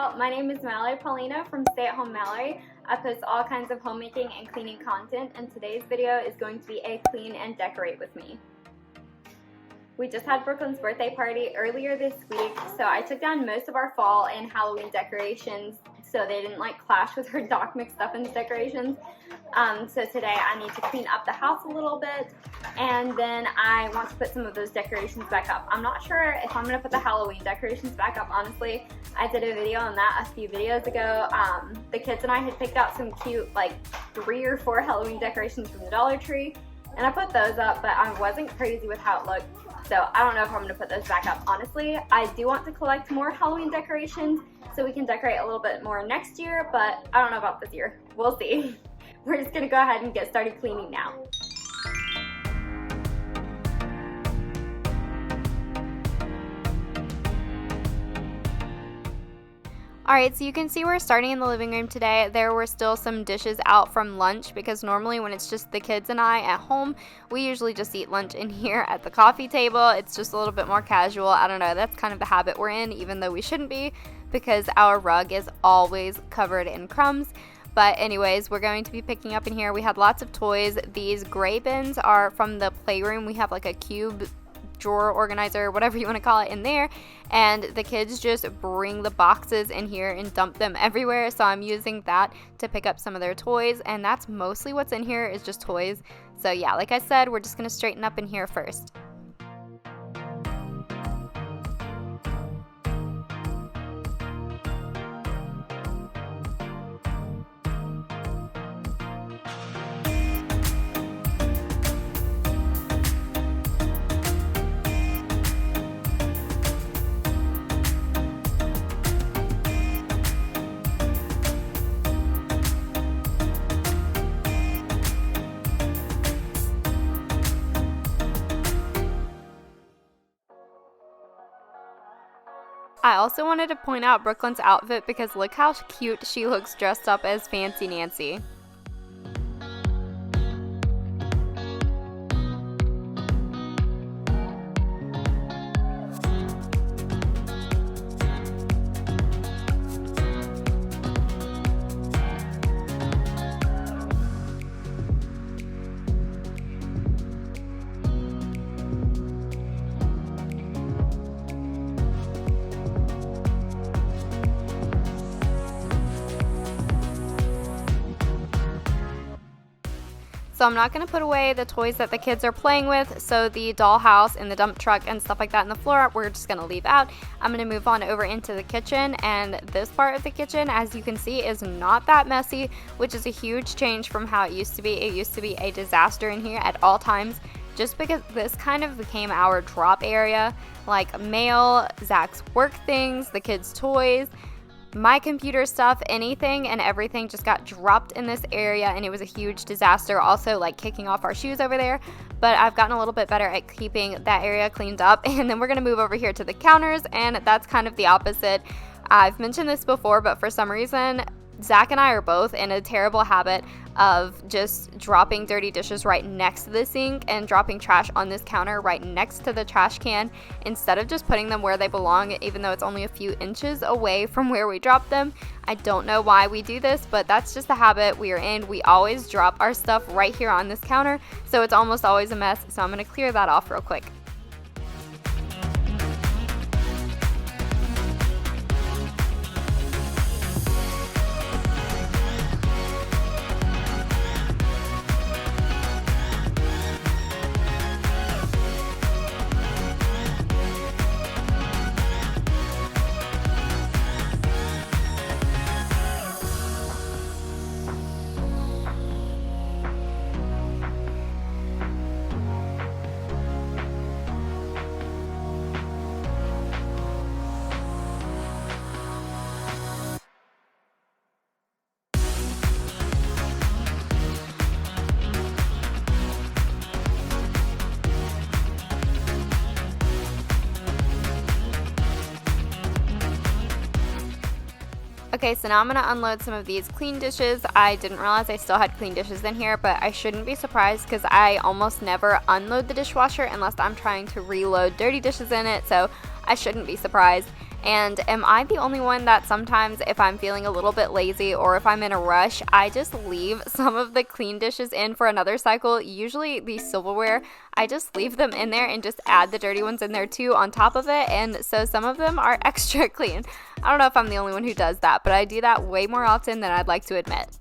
y'all. My name is Mallory Paulino from SAHMallorie. I post all kinds of homemaking and cleaning content, and today's video is going to be a clean and decorate with me. We just had Brooklyn's birthday party earlier this week, so I took down most of our fall and Halloween decorations so they didn't like clash with her Doc McStuffins decorations. So today I need to clean up the house a little bit, and then I want to put some of those decorations back up. I'm not sure if I'm going to put the Halloween decorations back up, honestly. I did a video on that a few videos ago. The kids and I had picked out some cute like 3 or 4 Halloween decorations from the Dollar Tree, and I put those up, but I wasn't crazy with how it looked. So I don't know if I'm going to put those back up, honestly. I do want to collect more Halloween decorations so we can decorate a little bit more next year, but I don't know about this year. We'll see. We're just going to go ahead and get started cleaning now. Alright, so you can see we're starting in the living room today. There were still some dishes out from lunch because normally when it's just the kids and I at home, we usually just eat lunch in here at the coffee table. It's just a little bit more casual. I don't know, that's kind of the habit we're in, even though we shouldn't be, because our rug is always covered in crumbs. But anyways, we're going to be picking up in here. We had lots of toys. These gray bins are from the playroom. We have like a cube drawer organizer, whatever you want to call it, in there, and the kids just bring the boxes in here and dump them everywhere, so I'm using that to pick up some of their toys, and that's mostly what's in here is just toys. So yeah, like I said, we're just going to straighten up in here first. I also wanted to point out Brooklyn's outfit because look how cute she looks dressed up as Fancy Nancy. So I'm not going to put away the toys that the kids are playing with, so the dollhouse and the dump truck and stuff like that in the floor, we're just going to leave out. I'm going to move on over into the kitchen, and this part of the kitchen, as you can see, is not that messy, which is a huge change from how it used to be. It used to be a disaster in here at all times, just because this kind of became our drop area, like mail, Zach's work things, the kids' toys, my computer stuff, anything and everything just got dropped in this area, and it was a huge disaster. Also, like kicking off our shoes over there, but I've gotten a little bit better at keeping that area cleaned up. And then we're going to move over here to the counters, and that's kind of the opposite. I've mentioned this before, but for some reason Zach and I are both in a terrible habit of just dropping dirty dishes right next to the sink and dropping trash on this counter right next to the trash can instead of just putting them where they belong, even though it's only a few inches away from where we drop them. I don't know why we do this, but that's just the habit we are in. We always drop our stuff right here on this counter, so it's almost always a mess. So I'm going to clear that off real quick. Okay, so now I'm going to unload some of these clean dishes. I didn't realize I still had clean dishes in here, but I shouldn't be surprised because I almost never unload the dishwasher unless I'm trying to reload dirty dishes in it, so I shouldn't be surprised. And am I the only one that sometimes if I'm feeling a little bit lazy or if I'm in a rush, I just leave some of the clean dishes in for another cycle? Usually the silverware, I just leave them in there and just add the dirty ones in there too on top of it, and so some of them are extra clean. I don't know if I'm the only one who does that, but I do that way more often than I'd like to admit.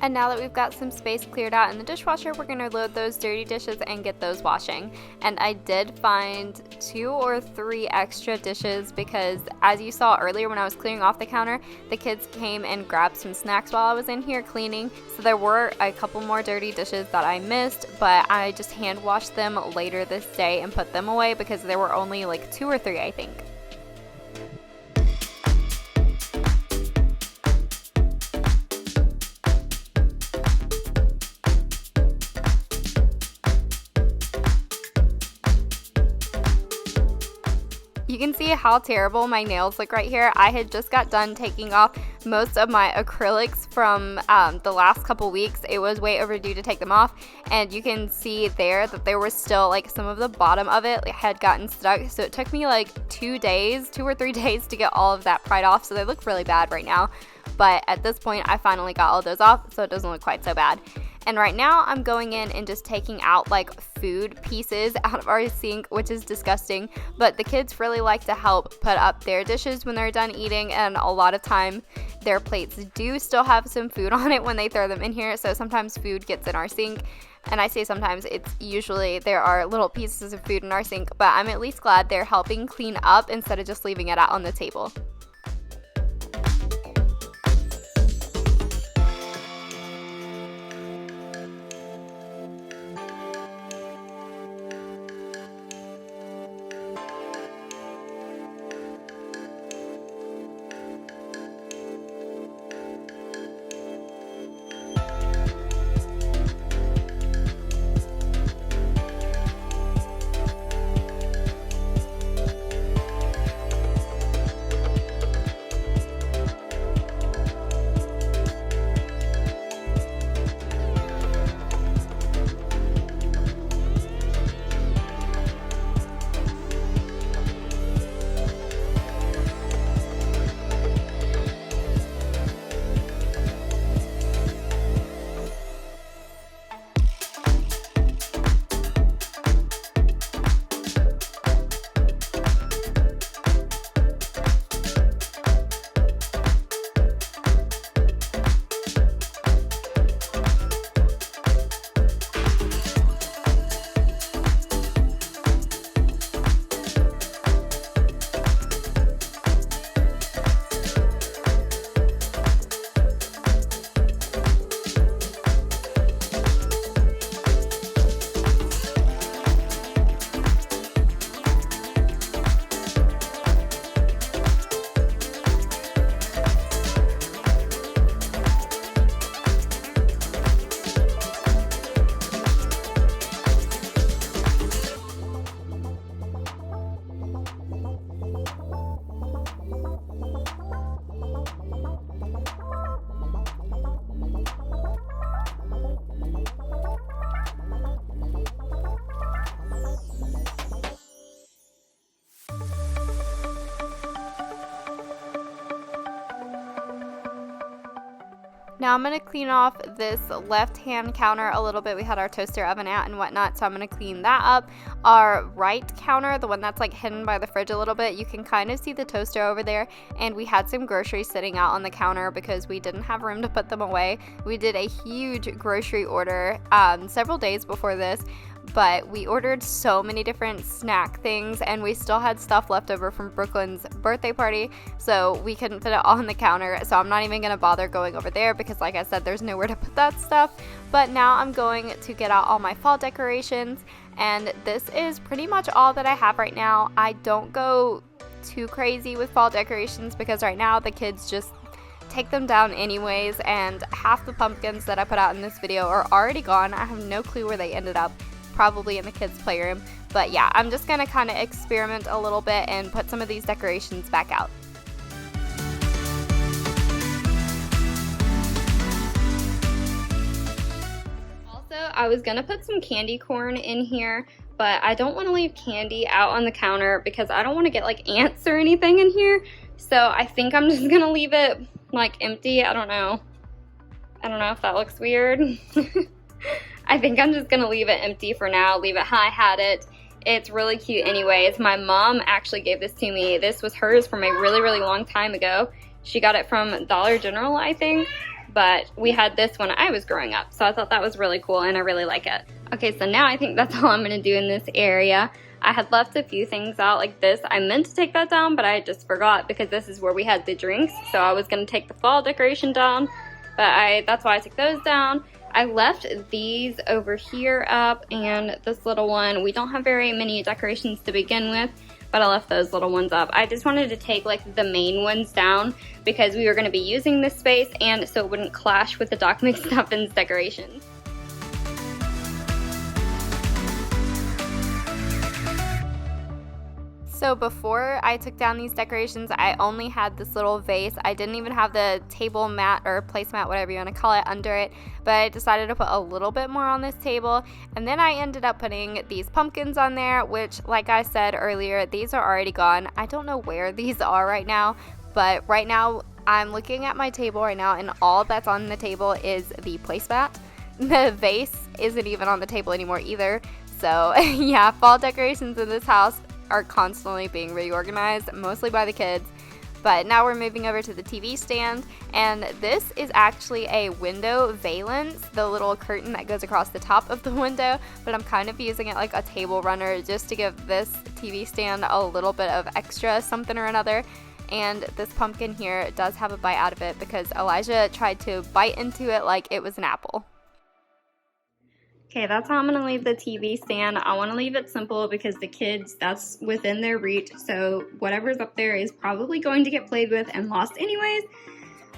And now that we've got some space cleared out in the dishwasher, we're going to load those dirty dishes and get those washing. And I did find 2 or 3 extra dishes because, as you saw earlier when I was clearing off the counter, the kids came and grabbed some snacks while I was in here cleaning. So there were a couple more dirty dishes that I missed, but I just hand washed them later this day and put them away because there were only like 2 or 3, I think. You can see how terrible my nails look right here. I had just got done taking off most of my acrylics from the last couple weeks. It was way overdue to take them off, and you can see there that there was still like some of the bottom of it had gotten stuck, so it took me like 2 or 3 days to get all of that pried off, so they look really bad right now. But at this point I finally got all of those off, so it doesn't look quite so bad. And right now I'm going in and just taking out like food pieces out of our sink, which is disgusting, but the kids really like to help put up their dishes when they're done eating, and a lot of time their plates do still have some food on it when they throw them in here, so sometimes food gets in our sink. And I say sometimes, it's usually there are little pieces of food in our sink, but I'm at least glad they're helping clean up instead of just leaving it out on the table. Now I'm going to clean off this left-hand counter a little bit. We had our toaster oven out and whatnot, so I'm going to clean that up. Our right counter, the one that's like hidden by the fridge a little bit, you can kind of see the toaster over there, and we had some groceries sitting out on the counter because we didn't have room to put them away. We did a huge grocery order several days before this, but we ordered so many different snack things, and we still had stuff left over from Brooklyn's birthday party, so we couldn't fit it all on the counter. So I'm not even going to bother going over there because, like I said, there's nowhere to put that stuff. But now I'm going to get out all my fall decorations, And this is pretty much all that I have right now. I don't go too crazy with fall decorations because right now the kids just take them down anyways, and half the pumpkins that I put out in this video are already gone. I have no clue where they ended up, probably in the kids' playroom. But yeah, I'm just gonna kind of experiment a little bit and put some of these decorations back out. Also, I was gonna put some candy corn in here, but I don't want to leave candy out on the counter because I don't want to get like ants or anything in here. So I think I'm just gonna leave it like empty. I don't know if that looks weird. I think I'm just gonna leave it empty for now, leave it how I had it. It's really cute anyways. My mom actually gave this to me. This was hers from a really long time ago. She got it from Dollar General, I think, but we had this when I was growing up, so I thought that was really cool and I really like it. Okay, so now I think that's all I'm gonna do in this area. I had left a few things out like this. I meant to take that down, but I just forgot because this is where we had the drinks, so I was gonna take the fall decoration down, but that's why I took those down. I left these over here up and this little one. We don't have very many decorations to begin with, but I left those little ones up. I just wanted to take like the main ones down because we were going to be using this space and so it wouldn't clash with the Doc McStuffins decorations. So before I took down these decorations, I only had this little vase. I didn't even have the table mat or placemat, whatever you want to call it, under it, but I decided to put a little bit more on this table. And then I ended up putting these pumpkins on there, which, like I said earlier, these are already gone. I don't know where these are right now, but right now I'm looking at my table right now and all that's on the table is the placemat. The vase isn't even on the table anymore either. So yeah, fall decorations in this house are constantly being reorganized, mostly by the kids. But now we're moving over to the TV stand, and this is actually a window valance, the little curtain that goes across the top of the window, but I'm kind of using it like a table runner just to give this TV stand a little bit of extra something or another. And this pumpkin here does have a bite out of it because Elijah tried to bite into it like it was an apple. Okay, that's how I'm going to leave the TV stand. I want to leave it simple because the kids, that's within their reach. So whatever's up there is probably going to get played with and lost anyways.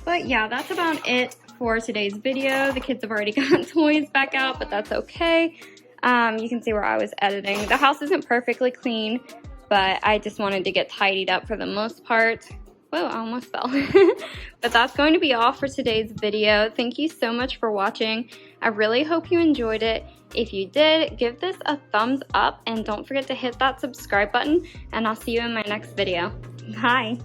But yeah, that's about it for today's video. The kids have already got toys back out, but that's okay. You can see where I was editing. The house isn't perfectly clean, but I just wanted to get tidied up for the most part. Whoa, I almost fell. But that's going to be all for today's video. Thank you so much for watching. I really hope you enjoyed it. If you did, give this a thumbs up and don't forget to hit that subscribe button, and I'll see you in my next video. Bye.